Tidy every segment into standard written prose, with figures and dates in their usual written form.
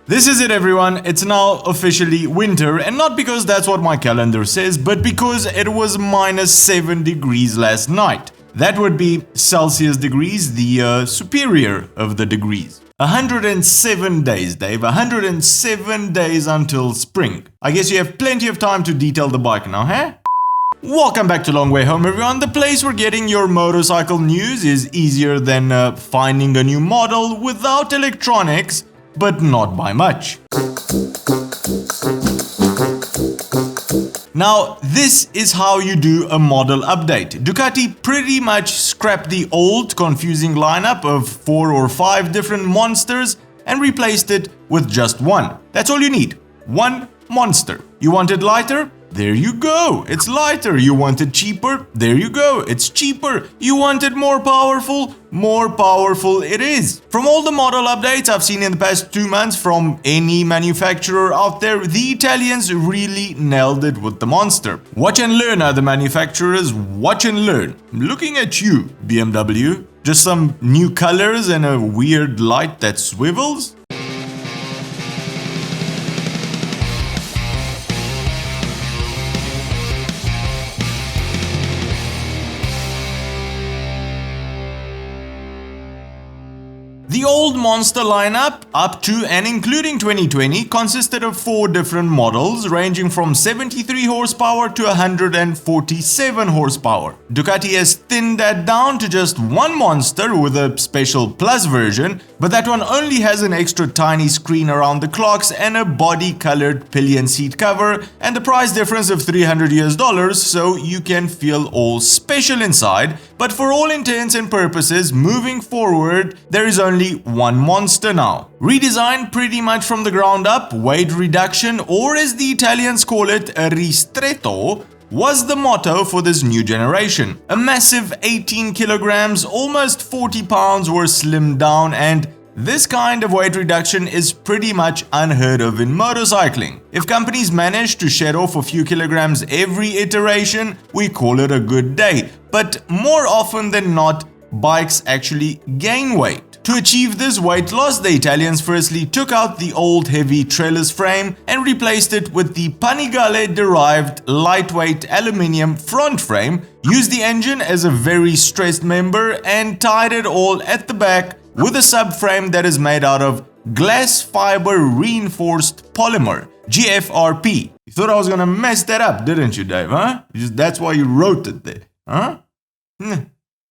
This is it, everyone. It's now officially winter, and not because that's what my calendar says, but because it was -7 degrees last night. That would be Celsius degrees, the superior of the degrees. 107 days, Dave. 107 days until spring. I guess you have plenty of time to detail the bike now, huh? Welcome back to Long Way Home, everyone. The place where getting your motorcycle news is easier than finding a new model without electronics, but not by much. Now, this is how you do a model update. Ducati pretty much scrapped the old, confusing lineup of 4 or 5 different monsters and replaced it with just one. That's all you need. One monster. You want it lighter? There you go, it's lighter. You want it cheaper? There you go, it's cheaper. You want it more powerful? More powerful it is. From all the model updates I've seen in the past 2 months from any manufacturer out there, the Italians really nailed it with the Monster. Watch and learn, other manufacturers, watch and learn. Looking at you, BMW. Just some new colors and a weird light that swivels? The old Monster lineup, up to and including 2020, consisted of 4 different models ranging from 73 horsepower to 147 horsepower. Ducati has thinned that down to just one Monster with a special Plus version, but that one only has an extra tiny screen around the clocks and a body-colored pillion seat cover and the price difference of $300, so you can feel all special inside. But for all intents and purposes, moving forward, there is only one Monster now. Redesigned pretty much from the ground up, weight reduction, or as the Italians call it, a ristretto, was the motto for this new generation. A massive 18 kilograms, almost 40 pounds were slimmed down, and this kind of weight reduction is pretty much unheard of in motorcycling. If companies manage to shed off a few kilograms every iteration, we call it a good day. But more often than not, bikes actually gain weight. To achieve this weight loss, the Italians firstly took out the old heavy trellis frame and replaced it with the Panigale-derived lightweight aluminium front frame, used the engine as a very stressed member, and tied it all at the back with a subframe that is made out of glass fiber reinforced polymer, GFRP. You thought I was gonna mess that up, didn't you, Dave, huh? That's why you wrote it there, huh?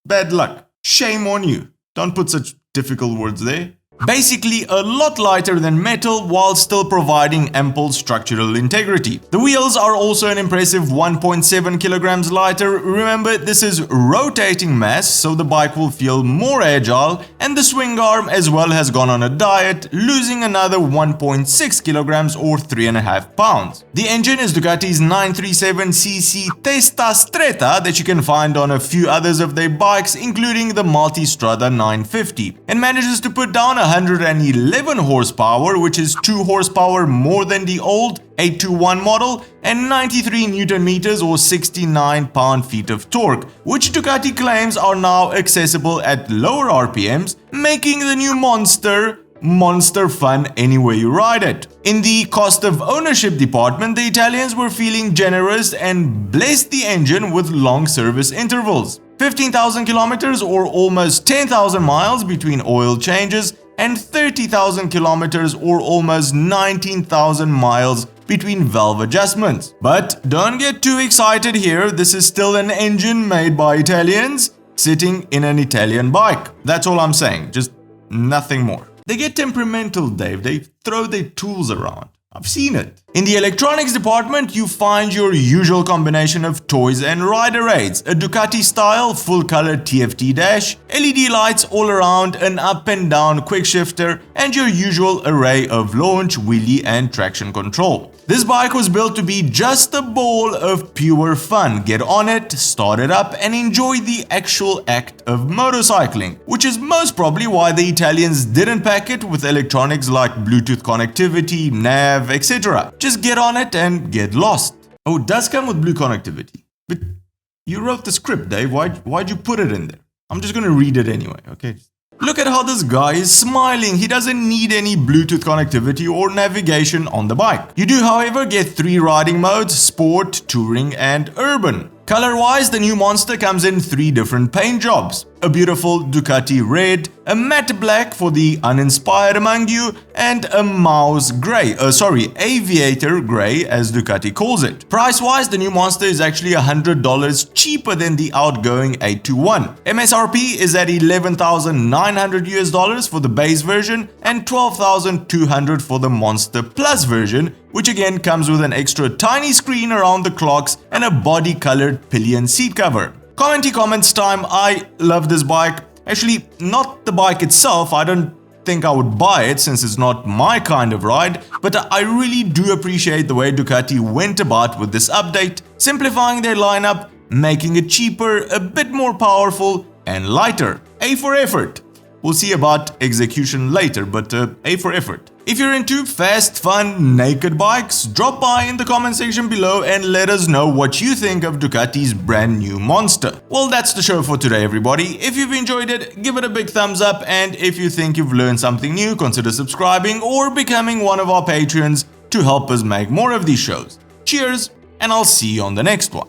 Bad luck. Shame on you. Don't put such difficult words there. Basically a lot lighter than metal while still providing ample structural integrity. The wheels are also an impressive 1.7 kilograms lighter. Remember, this is rotating mass, so the bike will feel more agile, and the swing arm as well has gone on a diet, losing another 1.6 kilograms or 3.5 pounds. The engine is Ducati's 937cc Testa Stretta that you can find on a few others of their bikes, including the Multistrada 950, and manages to put down 111 horsepower, which is 2 horsepower more than the old 821 model, and 93 Newton meters or 69 pound-feet of torque, which Ducati claims are now accessible at lower RPMs, making the new Monster fun anywhere you ride it. In the cost of ownership department, the Italians were feeling generous and blessed the engine with long service intervals. 15,000 kilometers or almost 10,000 miles between oil changes, and 30,000 kilometers or almost 19,000 miles between valve adjustments. But don't get too excited here, this is still an engine made by Italians sitting in an Italian bike. That's all I'm saying, just nothing more. They get temperamental, Dave, they throw their tools around. I've seen it. In the electronics department, you find your usual combination of toys and rider aids, a Ducati-style full-color TFT dash, LED lights all around, an up and down quick shifter, and your usual array of launch, wheelie, and traction control. This bike was built to be just a ball of pure fun. Get on it, start it up, and enjoy the actual act of motorcycling, which is most probably why the Italians didn't pack it with electronics like Bluetooth connectivity, nav, etc. Just get on it and get lost. Oh, it does come with Blue connectivity. But you wrote the script, Dave. Why'd you put it in there? I'm just gonna read it anyway, okay? Look at how this guy is smiling. He doesn't need any Bluetooth connectivity or navigation on the bike. You do, however, get 3 riding modes: Sport, Touring and Urban. Color-wise, the new Monster comes in 3 different paint jobs: a beautiful Ducati red, a matte black for the uninspired among you, and a aviator grey as Ducati calls it. Price-wise, the new Monster is actually $100 cheaper than the outgoing 821. MSRP is at $11,900 for the base version and $12,200 for the Monster Plus version, which again comes with an extra tiny screen around the clocks and a body-colored pillion seat cover. Comments time. I love this bike. Actually, not the bike itself. I don't think I would buy it since it's not my kind of ride, but I really do appreciate the way Ducati went about with this update, simplifying their lineup, making it cheaper, a bit more powerful and lighter. A for effort. We'll see about execution later, but A for effort. If you're into fast, fun, naked bikes, drop by in the comment section below and let us know what you think of Ducati's brand new Monster. Well, that's the show for today, everybody. If you've enjoyed it, give it a big thumbs up, and if you think you've learned something new, consider subscribing or becoming one of our patrons to help us make more of these shows. Cheers, and I'll see you on the next one.